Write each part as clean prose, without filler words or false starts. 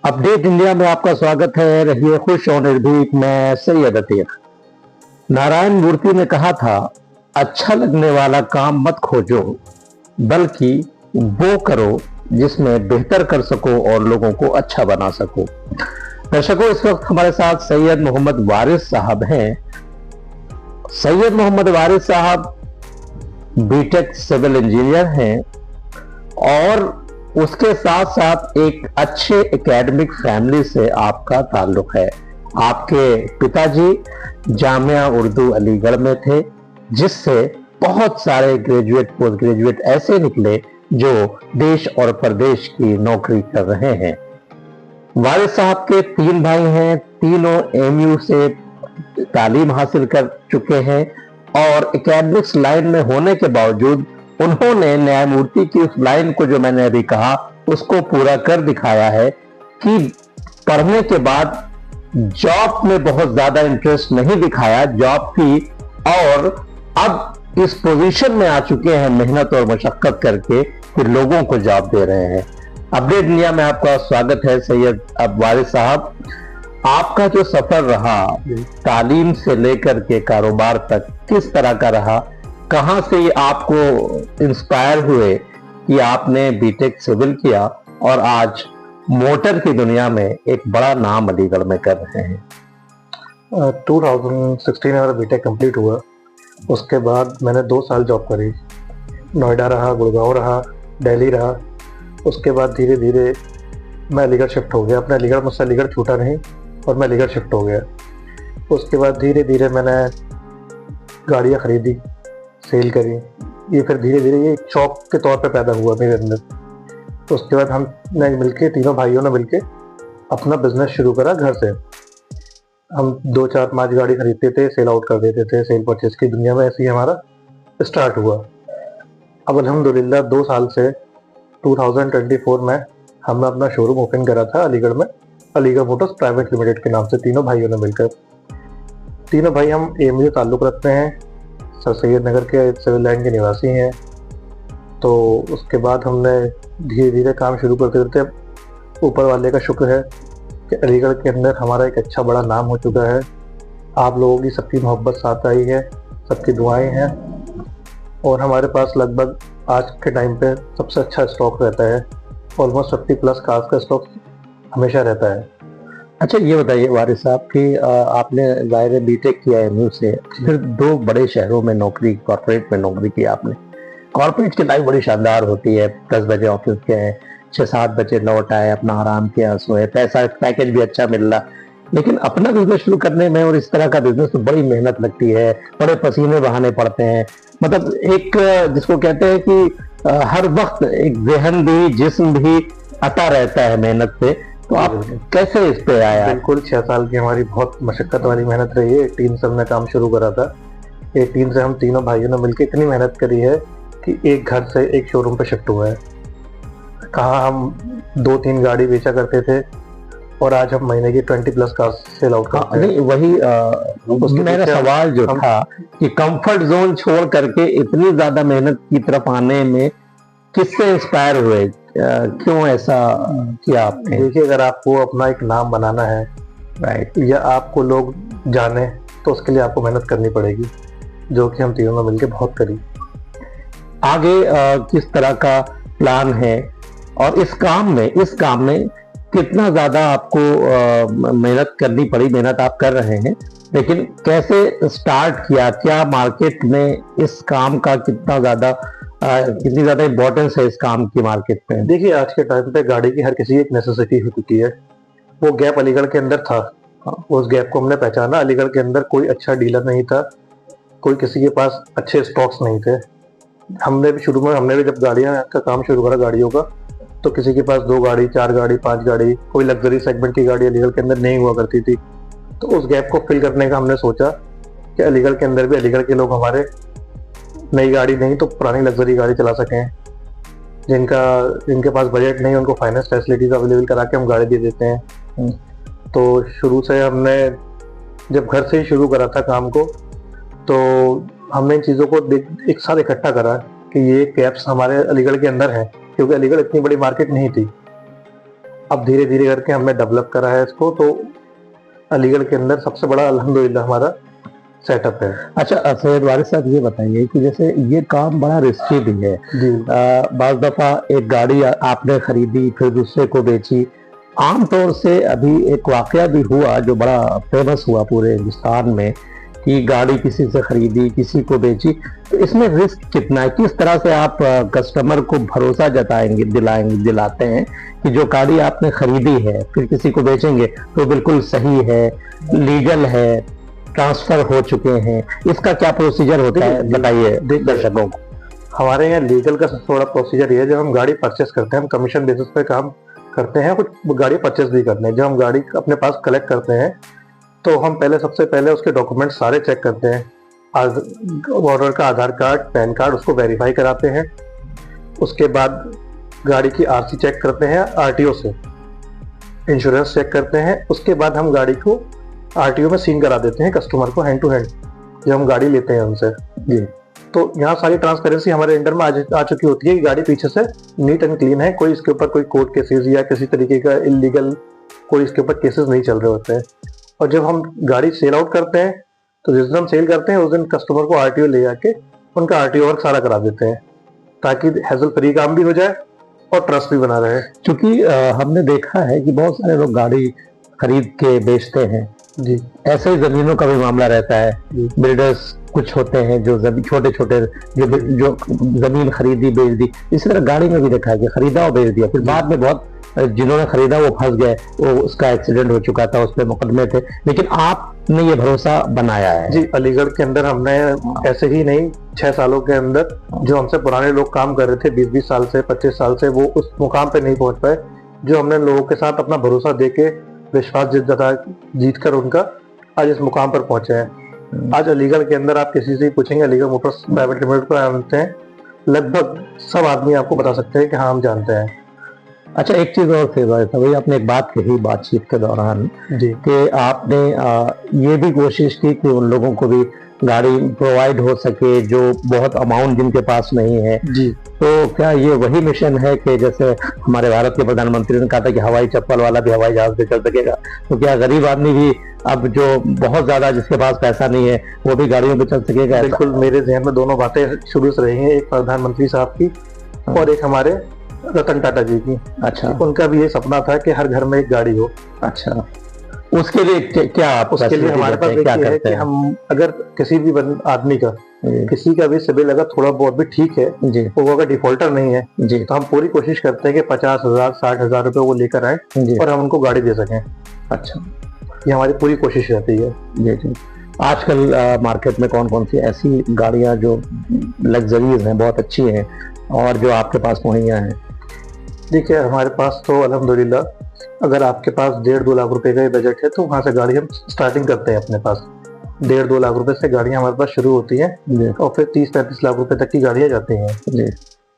Update India में आपका स्वागत है। रहिए खुश और निर्भीक। मैं सैयद अतीक। नारायण मूर्ति ने कहा था, अच्छा लगने वाला काम मत खोजो, बल्कि वो करो जिसमें बेहतर कर सको और लोगों को अच्छा बना सको। दर्शकों, इस वक्त हमारे साथ सैयद मोहम्मद वारिस साहब हैं। सैयद मोहम्मद वारिस साहब बीटेक सिविल इंजीनियर हैं और उसके साथ साथ एक अच्छे एकेडमिक फैमिली से आपका ताल्लुक है। आपके पिताजी जामिया उर्दू अलीगढ़ में थे, जिससे बहुत सारे ग्रेजुएट पोस्ट ग्रेजुएट ऐसे निकले जो देश और प्रदेश की नौकरी कर रहे हैं। वारिस साहब के 3 भाई हैं, तीनों एमयू से तालीम हासिल कर चुके हैं और एकेडमिक्स लाइन में होने के बावजूद उन्होंने न्यायमूर्ति की उस लाइन को, जो मैंने अभी कहा, उसको पूरा कर दिखाया है कि पढ़ने के बाद जॉब में बहुत ज्यादा इंटरेस्ट नहीं दिखाया जॉब की, और अब इस पोजीशन में आ चुके हैं मेहनत और मशक्कत करके कि लोगों को जॉब दे रहे हैं। अपडेट इंडिया में आपका स्वागत है सैयद वारिस साहब। आपका जो सफर रहा तालीम से लेकर के कारोबार तक, किस तरह का रहा? कहां से आपको इंस्पायर हुए कि आपने बीटेक सिविल किया और आज मोटर की दुनिया में एक बड़ा नाम अलीगढ़ में कर रहे हैं? 2016 में मेरा बीटेक कंप्लीट हुआ। उसके बाद मैंने 2 साल जॉब करी। नोएडा रहा, गुड़गांव रहा, दिल्ली रहा। उसके बाद धीरे धीरे मैं अलीगढ़ शिफ्ट हो गया। अपने अलीगढ़, मुझसे अलीगढ़ छूटा नहीं और मैं अलीगढ़ शिफ्ट हो गया। उसके बाद धीरे धीरे मैंने गाड़ियाँ खरीदी, सेल करी। ये फिर धीरे धीरे ये एक शौक के तौर पे पैदा हुआ मेरे अंदर। उसके बाद हमने मिलके, तीनों भाइयों ने मिलके अपना बिजनेस शुरू करा घर से। हम 2, 4, 5 गाड़ी खरीदते थे, सेल आउट कर देते थे। सेल परचेज की दुनिया में ऐसे ही हमारा स्टार्ट हुआ। अब अल्हम्दुलिल्लाह 2 साल से 2024 में हमने अपना शोरूम ओपन करा था अलीगढ़ में, अलीगढ़ मोटर्स प्राइवेट लिमिटेड के नाम से, तीनों भाइयों ने मिलकर। तीनों भाई हम एमयू ताल्लुक़ रखते हैं, सर सैयद नगर के सिविल लाइन के निवासी हैं। तो उसके बाद हमने धीरे धीरे काम शुरू करते करते, ऊपर वाले का शुक्र है कि अलीगढ़ के अंदर हमारा एक अच्छा बड़ा नाम हो चुका है। आप लोगों की सबकी मोहब्बत साथ आई है, सबकी दुआएं हैं, और हमारे पास लगभग आज के टाइम पे सबसे अच्छा स्टॉक रहता है। ऑलमोस्ट 50+ कार्स का स्टॉक हमेशा रहता है। अच्छा, ये बताइए वारिस साहब कि आपने ज़ाहिर बीटेक किया एमयू से, फिर 2 बड़े शहरों में नौकरी, कॉर्पोरेट में नौकरी की आपने। कॉर्पोरेट की लाइफ बड़ी शानदार होती है। 10 बजे ऑफिस गए, 6-7 बजे लौट आए, अपना आराम किया, सोए, पैसा पैकेज भी अच्छा मिल रहा। लेकिन अपना बिजनेस शुरू करने में और इस तरह का बिजनेस तो बड़ी मेहनत लगती है, बड़े पसीने बहाने पड़ते हैं। मतलब एक जिसको कहते हैं कि हर वक्त एक जहन भी जिस्म भी अता रहता है मेहनत से। तो आप कैसे इस पे आया? बिल्कुल 6 साल की हमारी बहुत मशक्कत वाली मेहनत रही है। 18 से हमने काम शुरू करा था। 18 से हम तीनों भाइयों ने मिलकर इतनी मेहनत करी है कि एक घर से एक शोरूम पे शिफ्ट हुआ है। कहाँ हम 2-3 गाड़ी बेचा करते थे और आज हम महीने की 20+ कार सेल आउट करते हैं। नहीं, वही मेरा सवाल जो था कि कंफर्ट जोन छोड़ करके इतनी ज्यादा मेहनत की तरफ आने में किससे इंस्पायर हुए? क्यों ऐसा किया आपने? देखिए, अगर आपको अपना एक नाम बनाना है, राइट, या आपको लोग जाने, तो उसके लिए आपको मेहनत करनी पड़ेगी, जो कि हम तीनों ने मिलकर बहुत करी। आगे किस तरह का प्लान है और इस काम में कितना ज्यादा आपको मेहनत करनी पड़ी? मेहनत आप कर रहे हैं, लेकिन कैसे स्टार्ट किया? क्या मार्केट में इस काम का कितनी ज्यादा इंपॉर्टेंस है इस काम की मार्केट में? देखिए, आज के टाइम पे गाड़ी की हर किसी की एक नेसेसिटी हो चुकी है। वो गैप अलीगढ़ के अंदर था, उस गैप को हमने पहचाना। अलीगढ़ के अंदर कोई अच्छा डीलर नहीं था, कोई किसी के पास अच्छे स्टॉक्स नहीं थे। हमने भी जब गाड़ियाँ का काम शुरू करा, गाड़ियों का, तो किसी के पास 2 गाड़ी, 4 गाड़ी, 5 गाड़ी, कोई लग्जरी सेगमेंट की गाड़ी अलीगढ़ के अंदर नहीं हुआ करती थी। तो उस गैप को फिल करने का हमने सोचा कि अलीगढ़ के अंदर भी अलीगढ़ के लोग हमारे नई गाड़ी नहीं तो पुरानी लग्जरी गाड़ी चला सकें। जिनके पास बजट नहीं, उनको फाइनेंस फैसिलिटीज अवेलेबल करा के हम गाड़ी दे देते हैं। तो शुरू से हमने, जब घर से ही शुरू करा था काम को, तो हमने इन चीज़ों को एक साथ इकट्ठा करा कि ये गैप्स हमारे अलीगढ़ के अंदर है, क्योंकि अलीगढ़ इतनी बड़ी मार्केट नहीं थी। अब धीरे धीरे करके हमने डेवलप करा है इसको, तो अलीगढ़ के अंदर सबसे बड़ा अल्हम्दुलिल्लाह हमारा सेटअप है। अच्छा सैयद वारिस साहब, ये बताइए कि जैसे ये काम बड़ा रिस्की भी है। जी बाज दफा एक गाड़ी आपने खरीदी फिर दूसरे को बेची। आमतौर से अभी एक वाकया भी हुआ जो बड़ा फेमस हुआ पूरे हिंदुस्तान में कि गाड़ी किसी से खरीदी किसी को बेची, तो इसमें रिस्क कितना है? किस तरह से आप कस्टमर को भरोसा जताएंगे, दिलाते हैं कि जो गाड़ी आपने खरीदी है फिर किसी को बेचेंगे तो बिल्कुल सही है, लीगल है, ट्रांसफर हो चुके हैं, इसका क्या प्रोसीजर होता है बताइए दर्शकों को। हमारे यहाँ लीगल का सबसे बड़ा प्रोसीजर ये है, जब हम गाड़ी परचेस करते हैं, हम कमीशन बेसिस पे काम करते हैं, कुछ गाड़ी परचेस भी करते हैं। जब हम गाड़ी अपने पास कलेक्ट करते हैं तो हम सबसे पहले उसके डॉक्यूमेंट सारे चेक करते हैं। ऑनर का आधार कार्ड, पैन कार्ड, उसको वेरीफाई कराते हैं। उसके बाद गाड़ी की आरसी चेक करते हैं आरटीओ से, इंश्योरेंस चेक करते हैं। उसके बाद हम गाड़ी को आरटीओ में सीन करा देते हैं कस्टमर को हैंड टू हैंड, जब हम गाड़ी लेते हैं उनसे। जी, तो यहाँ सारी ट्रांसपेरेंसी हमारे अंडर में आ चुकी होती है कि गाड़ी पीछे से नीट एंड क्लीन है, कोई इसके ऊपर कोई कोर्ट केसेस या किसी तरीके का इलीगल कोई इसके ऊपर केसेस नहीं चल रहे होते हैं। और जब हम गाड़ी सेल आउट करते हैं तो जिस दिन हम सेल करते हैं उस दिन कस्टमर को आरटीओ ले जाके उनका आरटीओ वर्क सारा करा देते हैं, ताकि हैसल फ्री काम भी हो जाए और ट्रस्ट भी बना रहे। क्योंकि हमने देखा है कि बहुत सारे लोग गाड़ी खरीद के बेचते हैं। जी, ऐसे ही जमीनों का भी मामला रहता है। बिल्डर्स कुछ होते हैं जो छोटे छोटे जो जमीन खरीदी बेच दी। इसी तरह गाड़ी में भी देखा है कि खरीदा और बेच दिया, फिर बाद में बहुत जिन्होंने खरीदा वो फंस गए, वो उसका एक्सीडेंट हो चुका था, उस पर मुकदमे थे, लेकिन आपने ये भरोसा बनाया है। जी, अलीगढ़ के अंदर हमने ऐसे ही नहीं, 6 सालों के अंदर जो हमसे पुराने लोग काम कर रहे थे 20-20 साल से, 25 साल से, वो उस मुकाम पे नहीं पहुंच पाए जो हमने लोगों के साथ अपना भरोसा देके विश्वास जीत कर उनका आज इस मुकाम पर पहुंचे हैं। आज अलीगढ़ के अंदर आप किसी से पूछेंगे अलीगढ़ मोटर्स प्राइवेट लिमिटेड को जानते हैं, लगभग सब आदमी आपको बता सकते हैं कि हाँ हम जानते हैं। अच्छा, एक चीज और थे भाई, आपने एक बात कही बातचीत के दौरान जी कि आपने ये भी कोशिश की कि उन लोगों को भी गाड़ी प्रोवाइड हो सके जो बहुत अमाउंट जिनके पास नहीं है। जी, तो क्या ये वही मिशन है कि जैसे हमारे भारत के प्रधानमंत्री ने कहा था कि हवाई चप्पल वाला भी हवाई जहाज पे चल सकेगा, तो क्या गरीब आदमी भी अब जो बहुत ज्यादा जिसके पास पैसा नहीं है वो भी गाड़ियों पे चल सकेगा? बिल्कुल, मेरे जहन में दोनों बातें शुरू से रही हैं, एक प्रधानमंत्री साहब की और एक हमारे रतन टाटा जी की। अच्छा, उनका भी ये सपना था कि हर घर में एक गाड़ी हो। अच्छा, उसके लिए क्या आप उसके लिए हमारे पास क्या है करते कि हैं? हम अगर किसी भी आदमी का जी, किसी का भी सिबिल अगर थोड़ा बहुत भी ठीक है, जी, वो अगर डिफॉल्टर नहीं है, जी, तो हम पूरी कोशिश करते हैं कि 50,000 60,000 रुपए वो लेकर आए जी। और हम उनको गाड़ी दे सकें। अच्छा, ये हमारी पूरी कोशिश रहती है। जी, जी। आजकल मार्केट में कौन कौन सी ऐसी गाड़ियां जो लग्जरीज हैं, बहुत अच्छी हैं और जो आपके पास मुहैया हैं? देखिए, हमारे पास तो अल्हम्दुलिल्लाह अगर आपके पास 1.5-2 लाख रुपए का बजट है तो वहाँ से गाड़ी हम स्टार्टिंग करते हैं। अपने पास 1.5-2 लाख रुपए से गाड़ियाँ हमारे पास शुरू होती हैं जी, और फिर 30-35 लाख रुपए तक की गाड़ियाँ जाती हैं। जी,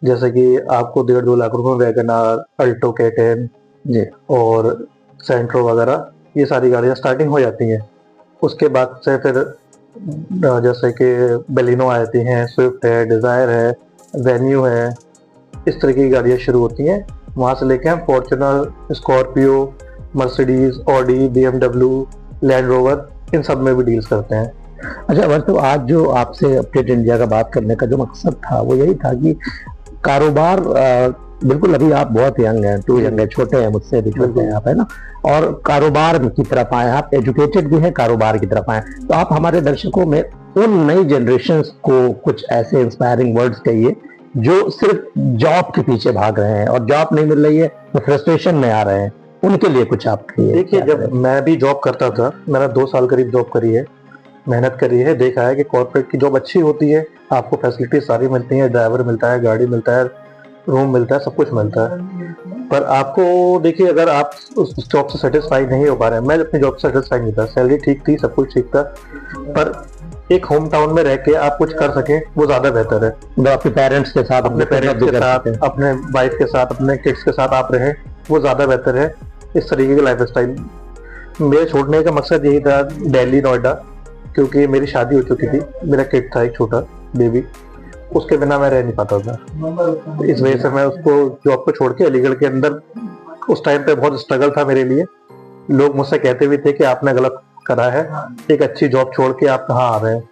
जैसे कि आपको 1.5-2 लाख रुपए में वैगन आर, अल्टो, K10 जी, और सेंट्रो वगैरह ये सारी गाड़ियाँ स्टार्टिंग हो जाती हैं। उसके बाद से फिर जैसे कि बेलिनो आती हैं, स्विफ्ट है, डिज़ायर है, वेन्यू है, इस तरह की गाड़ियाँ शुरू होती हैं। वहाँ से लेके हम Fortuner, Scorpio, Mercedes, Audi, BMW, Land Rover, इन सब में भी डील्स करते हैं। अच्छा, बस तो आज जो आपसे अपडेट इंडिया का बात करने का जो मकसद था वो यही था कि कारोबार बिल्कुल अभी आप बहुत यंग हैं, टू यंग है, छोटे हैं, मुझसे भी छोटे हैं आप, है ना, और कारोबार की तरफ आए, आप एजुकेटेड भी हैं, कारोबार की तरफ आए, तो आप हमारे दर्शकों में उन नई जनरेशन को कुछ ऐसे इंस्पायरिंग वर्ड्स कहिए जो सिर्फ जॉब के पीछे भाग रहे हैं और जॉब नहीं मिल रही है तो फ्रस्ट्रेशन में आ रहे हैं, उनके लिए कुछ आप कहिए। देखिए, जब मैं भी जॉब करता था, मैंने 2 साल करीब जॉब करी है, मेहनत करी है, देखा है कि कॉर्पोरेट की जॉब अच्छी होती है, आपको फैसिलिटी सारी मिलती है, ड्राइवर मिलता है, गाड़ी मिलता है, रूम मिलता है, सब कुछ मिलता है। पर आपको देखिए, अगर आप उस जॉब से सेटिस्फाई नहीं हो पा रहे हैं, मैं अपनी जॉब से सेटिस्फाई नहीं था, सैलरी ठीक थी, सब कुछ ठीक था, पर एक होम टाउन में रह के आप कुछ कर सकें वो ज्यादा बेहतर है। मतलब अपने पेरेंट्स के साथ, अपने पेरेंट्स के साथ, अपने वाइफ के साथ, अपने किड्स के साथ आप रहें, वो ज्यादा बेहतर है। इस तरीके की लाइफ स्टाइल मेरे छोड़ने का मकसद यही था, दिल्ली, नोएडा, क्योंकि मेरी शादी हो चुकी थी, मेरा किड था एक छोटा बेबी, उसके बिना मैं रह नहीं पाता था। इस वजह से मैं उसको जॉब को छोड़ के अलीगढ़ के अंदर उस टाइम पे बहुत स्ट्रगल था मेरे लिए। लोग मुझसे कहते भी थे कि आपने गलत करा है, एक अच्छी जॉब छोड़ के आप कहाँ आ रहे हैं।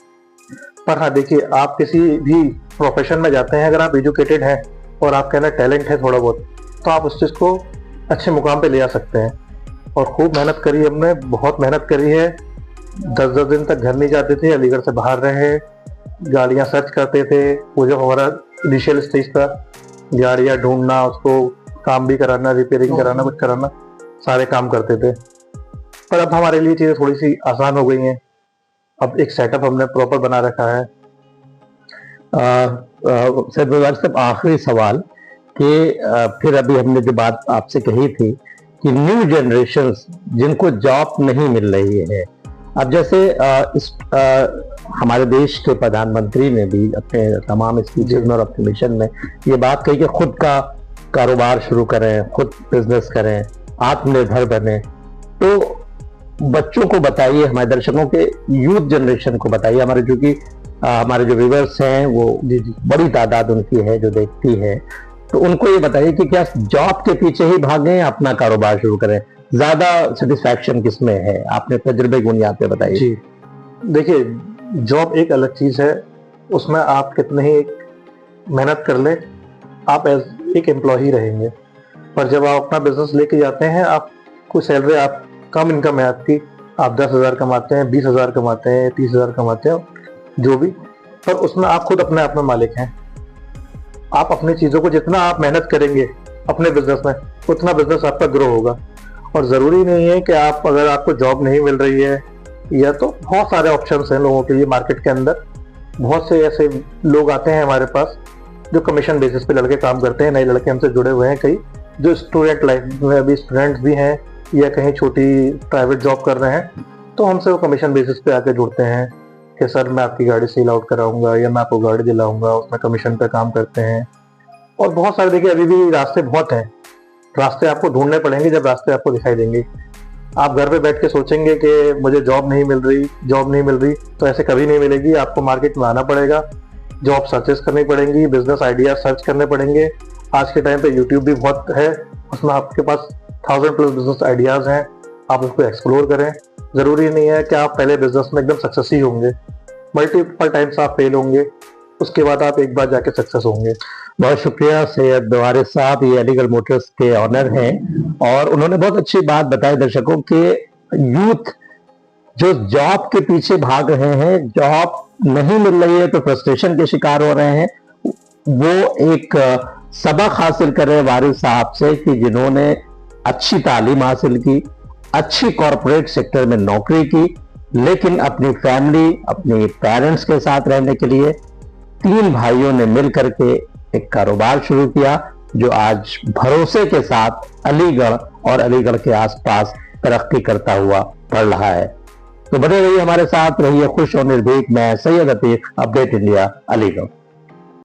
पर हाँ देखिए, आप किसी भी प्रोफेशन में जाते हैं, अगर आप एजुकेटेड हैं और आपके अंदर टैलेंट है थोड़ा बहुत, तो आप उस चीज़ को अच्छे मुकाम पे ले आ सकते हैं। और खूब मेहनत करी हमने, बहुत मेहनत करी है। 10-10 दिन तक घर नहीं जाते थे, अलीगढ़ से बाहर रहे, गाड़ियाँ सर्च करते थे। वो जो हमारा इनिशियल स्टेज था, गाड़ियाँ ढूंढना, उसको काम भी कराना, रिपेयरिंग कराना, कुछ कराना, सारे काम करते थे। पर अब हमारे लिए चीज़ें थोड़ी सी आसान हो गई हैं। अब एक सेटअप हमने प्रॉपर बना रखा है। सर गुलजार साहब, आखिरी सवाल कि फिर अभी हमने जो बात आपसे कही थी कि न्यू जनरेशन जिनको जॉब नहीं मिल रही है, अब जैसे हमारे देश के प्रधानमंत्री ने भी अपने तमाम स्पीचेज में और अपने मिशन में ये बात कही कि खुद का कारोबार शुरू करें, खुद बिजनेस करें, आत्मनिर्भर बने। तो बच्चों को बताइए, हमारे दर्शकों के यूथ जनरेशन को बताइए, हमारे जो कि हमारे जो व्यूअर्स हैं वो बड़ी तादाद उनकी है जो देखती है, तो उनको ये बताइए कि क्या जॉब के पीछे ही भागें या अपना कारोबार शुरू करें, ज्यादा सेटिस्फैक्शन किसमें है? आपने तजुर्बे की बुनियाद पे बताइए। जी देखिए, जॉब एक अलग चीज़ है, उसमें आप कितने ही मेहनत कर ले, आप एज एक एम्प्लॉय रहेंगे। पर जब आप अपना बिजनेस लेके जाते हैं, आपको सैलरी, आप कम इनकम है आपकी, आप 10,000 कमाते हैं, 20,000 कमाते हैं, 30,000 कमाते हैं, जो भी, पर उसमें आप खुद अपने आप में मालिक हैं। आप अपनी चीज़ों को जितना आप मेहनत करेंगे अपने बिजनेस में, उतना बिजनेस आपका ग्रो होगा। और ज़रूरी नहीं है कि आप, अगर आपको जॉब नहीं मिल रही है, या तो बहुत सारे ऑप्शंस हैं लोगों के लिए मार्केट के अंदर। बहुत से ऐसे लोग आते हैं हमारे पास जो कमीशन बेसिस पे लड़के काम करते हैं, नए लड़के हमसे जुड़े हुए हैं, कई जो स्टूडेंट लाइफ में अभी स्टूडेंट्स भी हैं या कहीं छोटी प्राइवेट जॉब कर रहे हैं, तो हमसे वो कमीशन बेसिस पे आके जुड़ते हैं कि सर मैं आपकी गाड़ी सेल आउट कराऊंगा या मैं आपको गाड़ी दिलाऊंगा, उसमें कमीशन पे काम करते हैं। और बहुत सारे, देखिए अभी भी रास्ते बहुत हैं, रास्ते आपको ढूंढने पड़ेंगे, जब रास्ते आपको दिखाई देंगे। आप घर पे बैठ के सोचेंगे कि मुझे जॉब नहीं मिल रही, तो ऐसे कभी नहीं मिलेगी। आपको मार्केट में आना पड़ेगा, जॉब सर्चेस करनी पड़ेंगी, बिजनेस आइडिया सर्च करने पड़ेंगे। आज के टाइम पे यूट्यूब भी बहुत है, उसमें आपके पास 1000+ बिजनेस आइडियाज हैं, आप उसको एक्सप्लोर करें। ज़रूरी नहीं है कि आप पहले बिजनेस में एकदम सक्सेस ही होंगे, मल्टीपल टाइम्स आप फेल होंगे, उसके बाद आप एक बार जाके सक्सेस होंगे। बहुत शुक्रिया सैयद वारिस साहब, ये अलीगढ़ मोटर्स के ऑनर हैं और उन्होंने बहुत अच्छी बात बताई दर्शकों के, यूथ जो जॉब के पीछे भाग रहे हैं, जॉब नहीं मिल रही है तो फ्रस्ट्रेशन के शिकार हो रहे हैं, वो एक सबक हासिल कर रहे हैं वारिस साहब से कि जिन्होंने अच्छी तालीम हासिल की, अच्छी कॉरपोरेट सेक्टर में नौकरी की, लेकिन अपनी फैमिली, अपने पेरेंट्स के साथ रहने के लिए 3 भाइयों ने मिल करके एक कारोबार शुरू किया जो आज भरोसे के साथ अलीगढ़ और अलीगढ़ के आसपास तरक्की करता हुआ बढ़ रहा है। तो बने रहिए हमारे साथ, रहिए खुश और निर्भीक। मैं सैयद अतीक, अपडेट इंडिया, अलीगढ़।